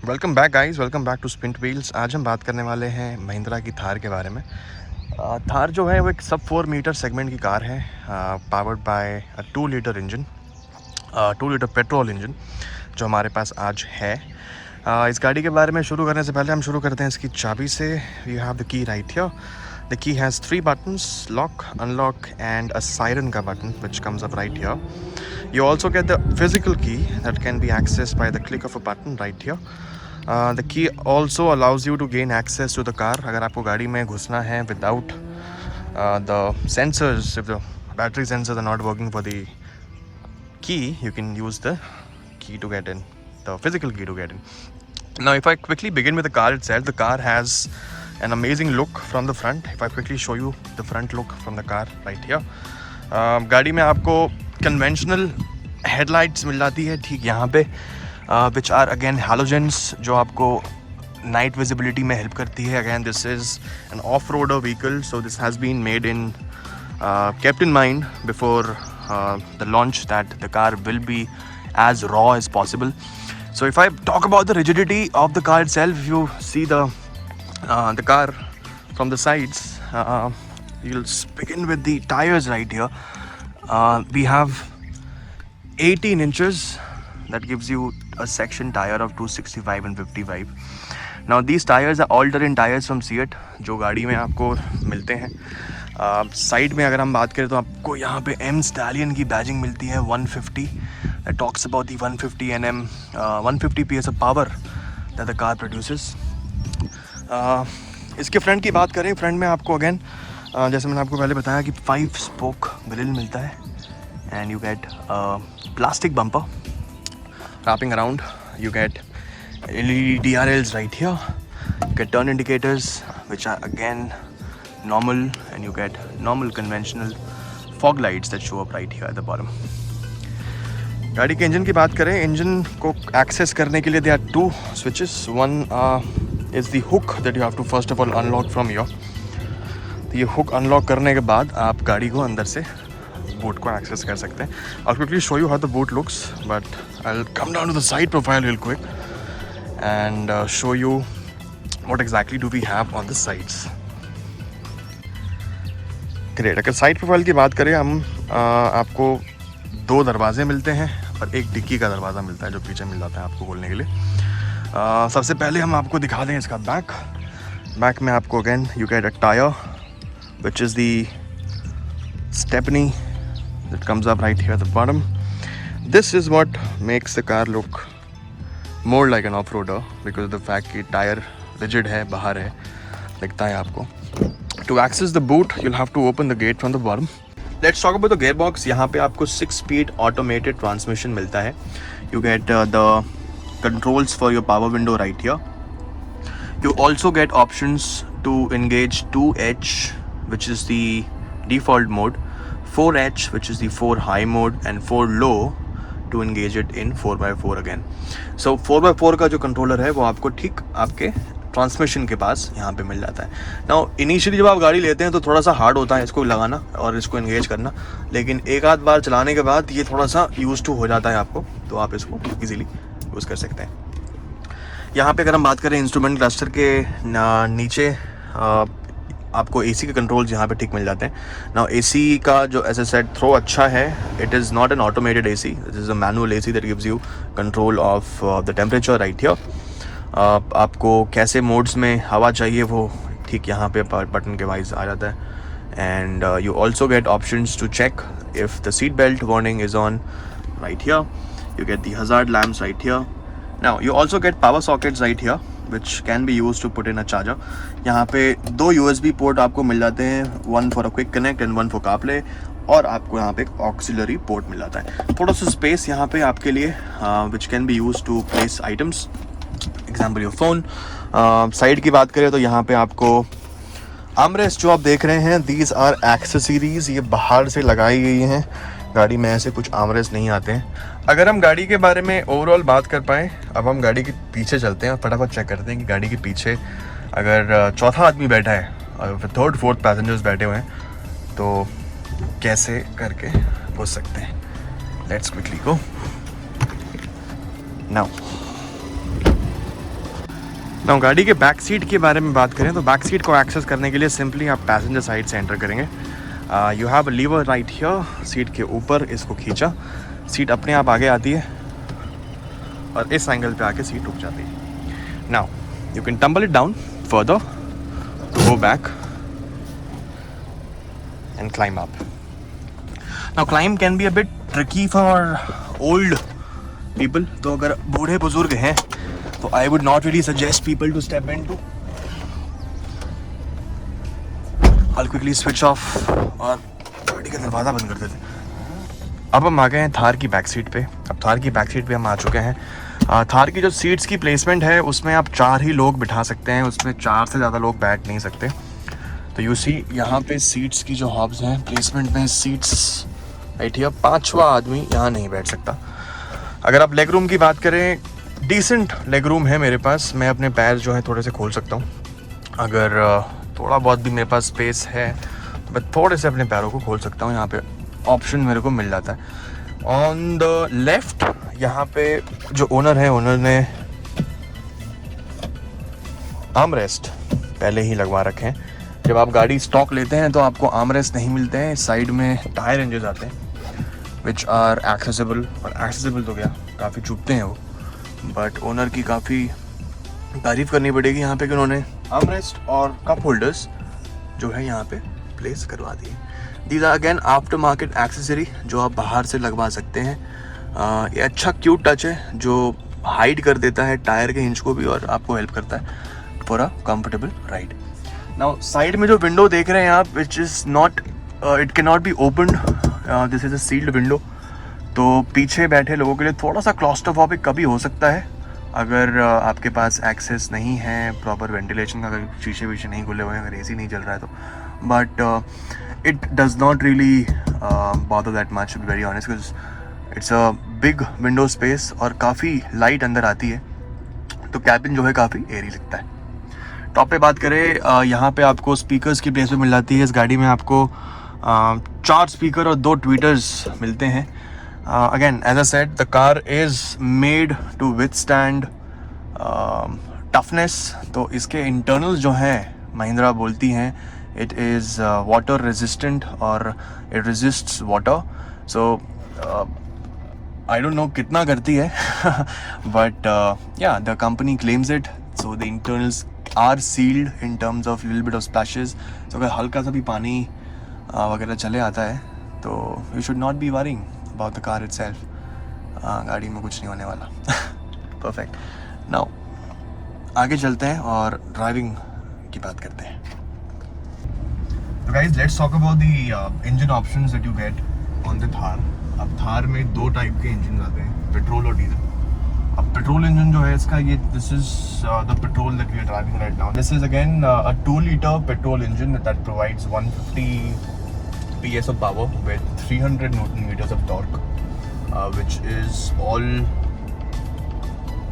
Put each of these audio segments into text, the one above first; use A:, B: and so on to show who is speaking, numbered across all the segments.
A: Welcome back guys, welcome back to spin wheels. आज हम बात करने वाले हैं महिंद्रा की थार के बारे में। थार जो है वो एक सब 4 मीटर सेगमेंट की कार है, powered by 2 litre engine, 2 litre petrol engine जो हमारे पास आज है। इस गाड़ी के बारे में शुरू करने से पहले हम शुरू करते हैं इसकी चाबी से। We have the key right here. The key has 3 buttons: lock, unlock and a siren ka button which comes up right here. You also get the physical key that can be accessed by the click of a button right here. The key also allows you to gain access to the car. अगर आपको गाड़ी में घुसना है without the sensors, if the battery sensors are not working for the key, you can use the key to get in, the physical key to get in. Now if I quickly begin with the car itself, the car has an amazing look from the front. If I quickly show you the front look from the car right here. गाड़ी में आपको conventional headlights मिल जाती है ठीक यहाँ पे, which are again halogens, जो आपको night visibility में help करती है. Again this is an off-roader vehicle, so this has been made in kept in mind before the launch that the car will be as raw as possible. So if I talk about the rigidity of the car itself, if you see the car from the sides, you'll begin with the tires right here. We have 18 inches, that gives you a section tire of 265 and 55. Now these tires are all-terrain tires from Seat, जो गाड़ी में आपको मिलते हैं. Side में अगर हम बात करें तो आपको यहाँ पे M Stallion की बैजिंग मिलती है 150. That talks about the 150 Nm, 150 PS of power that the car produces. इसके फ्रंट की बात करें, फ्रंट में आपको अगेन जैसे मैंने आपको पहले बताया कि 5 स्पोक ग्रिल मिलता है. And you get plastic bumper wrapping around. You get LED DRLs right here. You get turn indicators which are again normal, and you get normal conventional fog lights that show up right here at the bottom. गाड़ी के engine की बात करें, engine को access करने के लिए there are 2 switches. One is the hook that you have to first of all unlock from here. तो ये हुक अनलॉक करने के बाद आप गाड़ी को अंदर से बूट को एक्सेस कर सकते हैं. I'll quickly show you how the boot looks, but I'll come down to the side profile real quick and show you what exactly do we have on the sides. Great. अगर side profile की बात करें हम, आपको 2 दरवाजे मिलते हैं और एक डिक्की का दरवाज़ा मिलता है जो पीछे मिल जाता है आपको खोलने के लिए. सबसे पहले हम आपको दिखा दें इसका बैक में आपको again you get a tyre which is the Stepney that comes up right here at the bottom. This is what makes the car look more like an off-roader because of the fact कि tyre rigid है, बाहर है, दिखता है आपको. To access the boot, you'll have to open the gate from the bottom. Let's talk about the gearbox. यहाँ पे आपको 6-speed automated transmission मिलता है. You get the controls for your power window right here. You also get options to engage 2H, which is the default mode, 4H, which is the 4 high mode, and 4 low to engage it in 4x4 again. So 4x4 का जो controller है वो आपको ठीक आपके transmission के पास यहाँ पे मिल जाता है. नाउ इनिशियली जब आप गाड़ी लेते हैं तो थोड़ा सा हार्ड होता है इसको लगाना और इसको एंगेज करना, लेकिन एक आध बार चलाने के बाद ये थोड़ा सा यूज टू हो जाता है आपको, तो आप इसको इजीली यूज़ कर सकते हैं. यहाँ पे अगर हम बात करें इंस्ट्रूमेंट क्लस्टर के नीचे आपको AC के कंट्रोल्स यहाँ पे ठीक मिल जाते हैं. नाउ AC का जो एज ए सेट थ्रो अच्छा है. It is not an automated AC, this is a manual AC that gives you control of the temperature right here. आपको कैसे मोड्स में हवा चाहिए वो ठीक यहाँ पे बटन के वाइज आ जाता है. And you also get options to check if the seat belt warning is on right here. You get the hazard lamps right here. Now you also get power sockets right here which can be used to put in a charger. यहाँ पे 2 USB port आपको मिल जाते हैं, one for a quick connect and one for CarPlay, और आपको यहाँ पे एक auxiliary पोर्ट मिल जाता है. थोड़ा सा स्पेस यहाँ पे आपके लिए which can be used to place items, example your phone. Side की बात करें तो यहाँ पे आपको आर्मरेस्ट जो आप देख रहे हैं, these are accessories, ये बाहर से लगाई गई हैं. गाड़ी में ऐसे कुछ आर्मरेस्ट नहीं आते हैं. अगर हम गाड़ी के बारे में ओवरऑल बात कर पाएँ, अब हम गाड़ी के पीछे चलते हैं और फटाफट चेक करते हैं कि गाड़ी के पीछे अगर चौथा आदमी बैठा है और फिर 3rd 4th पैसेंजर्स बैठे हुए हैं तो कैसे करके घुस सकते हैं. Let's quickly go now. ना गाड़ी के बैक सीट के बारे में बात करें तो बैक सीट को एक्सेस करने के लिए सिंपली आप पैसेंजर साइड से एंटर करेंगे। You have a lever right here, seat के ऊपर इसको खींचा, सीट अपने आप आगे आती है और इस एंगल पे आके सीट रुक जाती है। Now you can tumble it down further to go back and climb up. Now climb can be a bit tricky for old people, तो अगर बूढ़े बुजुर्ग हैं तो I would not really suggest people to step in too. I'll quickly switch off और गाड़ी का दरवाज़ा बंद कर देते। अब हम आ गए हैं थार की बैक सीट पे। अब थार की बैक सीट पे हम आ चुके हैं। थार की जो सीट्स की प्लेसमेंट है उसमें आप 4 ही लोग बिठा सकते हैं, उसमें 4 से ज़्यादा लोग बैठ नहीं सकते। तो यू सी यहाँ पे सीट्स की जो हॉब्स हैं प्लेसमेंट में सीट्स बैठी है, 5वां आदमी यहाँ नहीं बैठ सकता। अगर आप लेग रूम की बात करें, डिसेंट लेग रूम है मेरे पास, मैं अपने पैर जो है थोड़े से खोल सकता हूँ। अगर थोड़ा बहुत भी मेरे पास स्पेस है तो मैं थोड़े से अपने पैरों को खोल सकता हूँ, यहाँ पे ऑप्शन मेरे को मिल जाता है। ऑन द लेफ्ट यहाँ पे जो ओनर है, ओनर ने आर्म रेस्ट पहले ही लगवा रखे हैं। जब आप गाड़ी स्टॉक लेते हैं तो आपको आर्म रेस्ट नहीं मिलते हैं, साइड में टायर रेंजेस आते हैं विच आर एक्सेसिबल, और एक्सेसिबल तो क्या काफ़ी चुभते हैं वो, बट ओनर की काफ़ी तारीफ़ करनी पड़ेगी यहाँ पे कि उन्होंने आर्मरेस्ट और कप होल्डर्स जो है यहाँ पे प्लेस करवा दिए। These are again after market accessory जो आप बाहर से लगवा सकते हैं। ये अच्छा क्यूट टच है जो हाइड कर देता है टायर के हिंज को भी और आपको हेल्प करता है for a comfortable ride. Now side में जो विंडो देख रहे हैं आप, which is not, it can not be opened, this is a sealed window. तो पीछे बैठे लोगों के लिए थोड़ा सा क्लॉस्ट्रोफोबिक कभी हो सकता है अगर आपके पास एक्सेस नहीं है प्रॉपर वेंटिलेशन का, अगर शीशे वीशे नहीं खुले हुए हैं, अगर एसी नहीं चल रहा है तो। But it does not really bother that much, to be very honest, because it's a big window space और काफ़ी लाइट अंदर आती है, तो कैबिन जो है काफ़ी एयरी लगता है। टॉप पे बात करें, यहाँ पे आपको स्पीकर्स की प्लेस पे मिल जाती है। इस गाड़ी में आपको 4 स्पीकर और 2 ट्वीटर्स मिलते हैं। Again, as I said, the car is made to withstand toughness. तो इसके internals जो हैं महिंद्रा बोलती हैं it is water resistant और it resists water. So I don't know कितना करती है but yeah, the company claims it. So the internals are sealed in terms of little bit of splashes. So अगर हल्का सा भी पानी वगैरह चले आता है तो you should not be worrying about the car itself. गाड़ी में कुछ नहीं होने वाला। परफेक्ट। नाउ आगे चलते हैं और ड्राइविंग की बात करते हैं। तो guys let's talk about the engine options that you get on the Thar. अब थार में 2 टाइप के इंजन आते हैं, पेट्रोल और डीजल। अब पेट्रोल इंजन जो है इसका, ये this is the petrol that we are driving right now. This is again a 2 litre petrol engine that provides 150 PS of power with 300 Newton meters of torque, which is all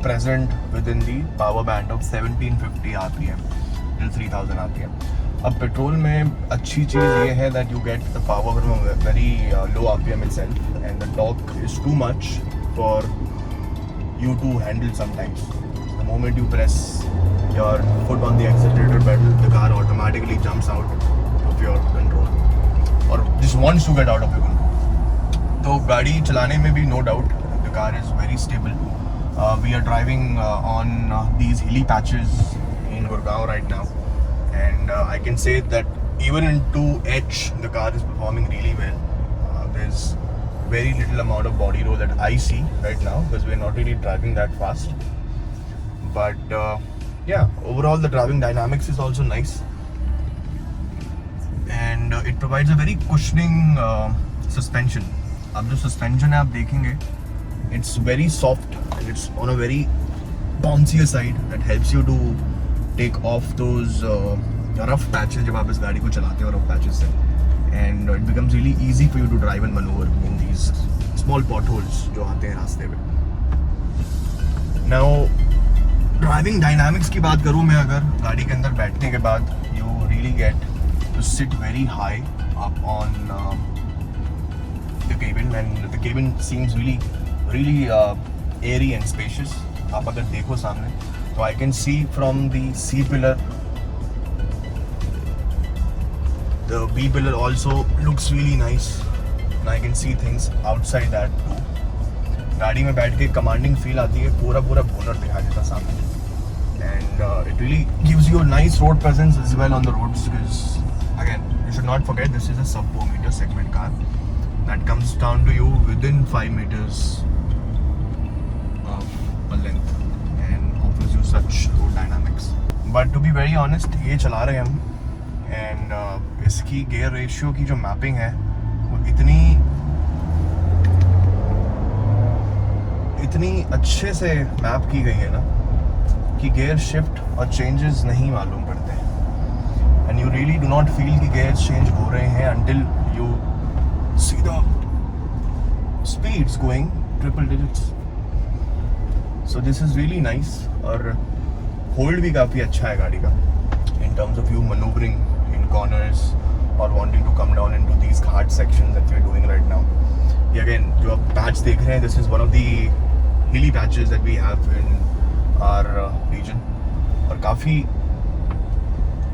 A: present within the power band of 1750 RPM till 3000 RPM. अब petrol में अच्छी चीज़ ये है that you get the power from a very low RPM itself, and the torque is too much for you to handle sometimes. The moment you press your foot on the accelerator pedal, the car automatically jumps out of your control or just wants to get out of your control. तो गाड़ी चलाने में भी no doubt the car is very stable. We are driving on these hilly patches in Gurgaon right now, and I can say that even in 2H the car is performing really well. There's very little amount of body roll that I see right now because we're not really driving that fast. But yeah, overall the driving dynamics is also nice. And it provides a very cushioning suspension. अब जो suspension है आप देखेंगे, it's very soft and it's on a very bouncier side that helps you to take off those rough patches जब आप इस गाड़ी को चलाते हो rough patches से, and it becomes really easy for you to drive and maneuver in these small potholes जो आते हैं रास्ते पे। Now driving dynamics की बात करूँ मैं, अगर गाड़ी के अंदर बैठने के बाद you really get to sit very high up on the cabin, and the cabin seems really airy and spacious. आप अगर देखो सामने तो I can see from the C pillar, the B pillar also looks really nice and I can see things outside that too. गाड़ी में बैठ के commanding feel आती है, पूरा बोनर दिखाई देता सामने and it really gives you a nice road presence as well on the roads because again you should not forget this is a sub 4 meter segment car that comes down to you within 5 meters of a length and offers you such road dynamics. But to be very honest ये चला रहे हैं हम and इसकी gear ratio की जो mapping है वो इतनी अच्छे से मैप की गई है ना कि गेयर शिफ्ट और चेंजेस नहीं मालूम पड़ते हैं and you really do not feel कि गेयर चेंज हो रहे हैं until you see the speeds going triple digits. So this is really nice और होल्ड भी काफ़ी अच्छा है गाड़ी का in terms of you maneuvering in corners or wanting to come down into these hard sections that we are doing right now. ये again जो आप patch देख रहे हैं, this is one of the hilly patches that we have in our region और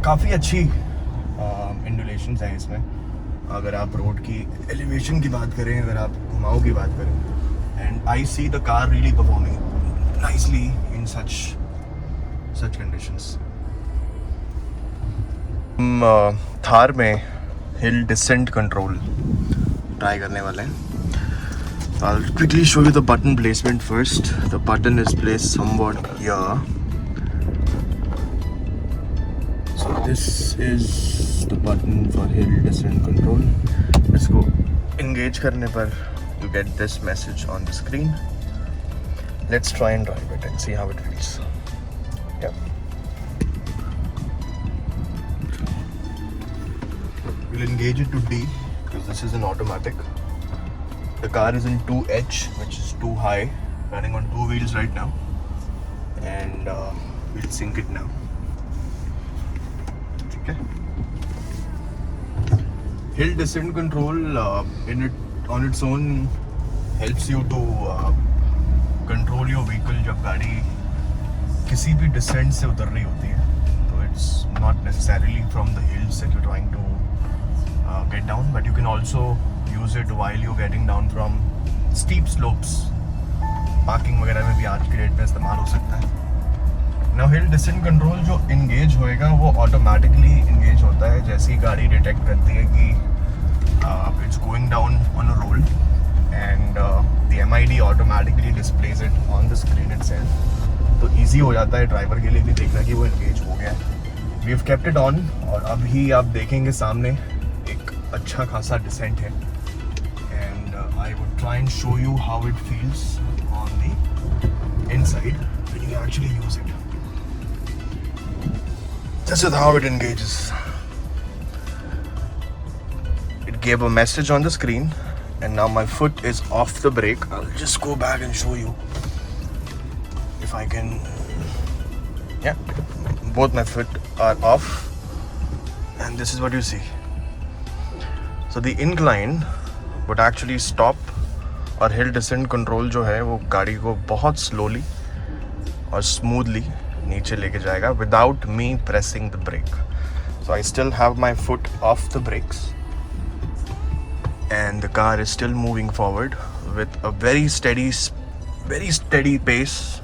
A: काफ़ी अच्छी इंडुलेशंस हैं इसमें। अगर आप रोड की एलिवेशन की बात करें, अगर आप घुमाव की बात करें, and I see the car really performing nicely in such conditions. हम थार में हिल डिसेंट कंट्रोल ट्राई करने वाले हैं। I'll quickly show you the button placement first. The button is placed somewhat here. So this is the button for hill descent control. इसको engage करने पर you get this message on the screen. Let's try and drive it and see how it feels. Yeah. We'll engage it to D because this is an automatic. The car is in 2H, which is too high, running on 2 wheels right now, and we'll sync it now. Okay. Hill descent control on its own helps you to control your vehicle जब गाड़ी किसी भी descent से उतर रही होती है, तो it's not necessarily from the hills that you're trying to get down, but you can also use it while you're getting down from steep slopes. Parking वगैरह में भी आज की डेट में इस्तेमाल हो सकता है। Now hill descent control जो engage होएगा वो automatically engage होता है जैसे ही गाड़ी डिटेक्ट करती है कि it's going down on a roll and the MID automatically displays it on the screen itself. तो easy हो जाता है ड्राइवर के लिए भी देखना कि वो engage हो गया है। We've kept it on और अभी आप देखेंगे सामने एक अच्छा खासा डिसेंट है and I would try and show you how it feels on the inside when you actually use it. This is how it engages. It gave a message on the screen and now my foot is off the brake. I'll just go back and show you if I can. Yeah, both my foot are off and this is what you see. So the incline would actually stop और hill descent control जो है वो गाड़ी को बहुत slowly और smoothly नीचे लेके जाएगा without me pressing the brake. So I still have my foot off the brakes and the car is still moving forward with a very steady pace,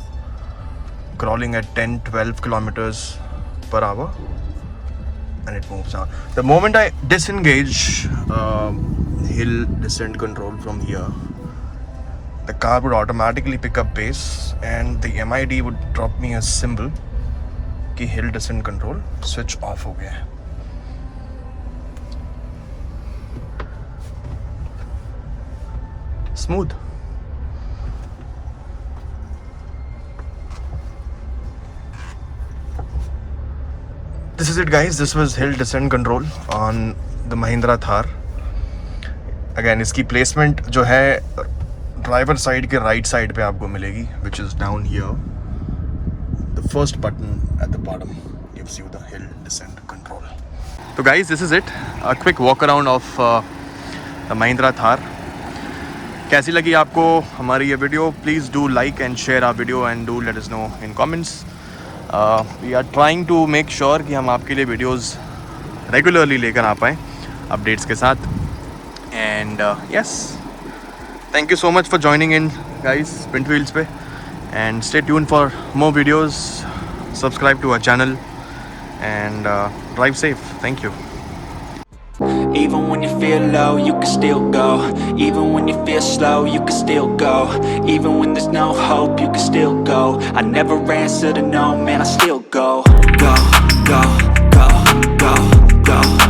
A: crawling at 10-12 kilometers per hour. And it moves on. The moment I disengage hill descent control from here, the car would automatically pick up pace and the MID would drop me a symbol कि hill descent control switch off हो गया है। Smooth. This is it guys, this was hill descent control on the Mahindra Thar. Again इसकी placement जो है driver side के right side पे आपको मिलेगी, which is down here. The first button at the bottom gives you the hill descent control. So guys, this is it. A quick walk around of the Mahindra Thar. कैसी लगी आपको हमारी ये video? Please do like and share our video and do let us know in comments. We are trying to make sure कि हम आपके लिए videos regularly लेकर आ पाएँ अपडेट्स के साथ. And yes, thank you so much for joining in guys Spin Wheels पे. And stay tune for more videos. Subscribe to our channel and drive safe. Thank you.
B: Even when you feel low, you can still go. Even when you feel slow, you can still go. Even when there's no hope, you can still go. I never answer to no, man, I still go. Go, go, go, go, go.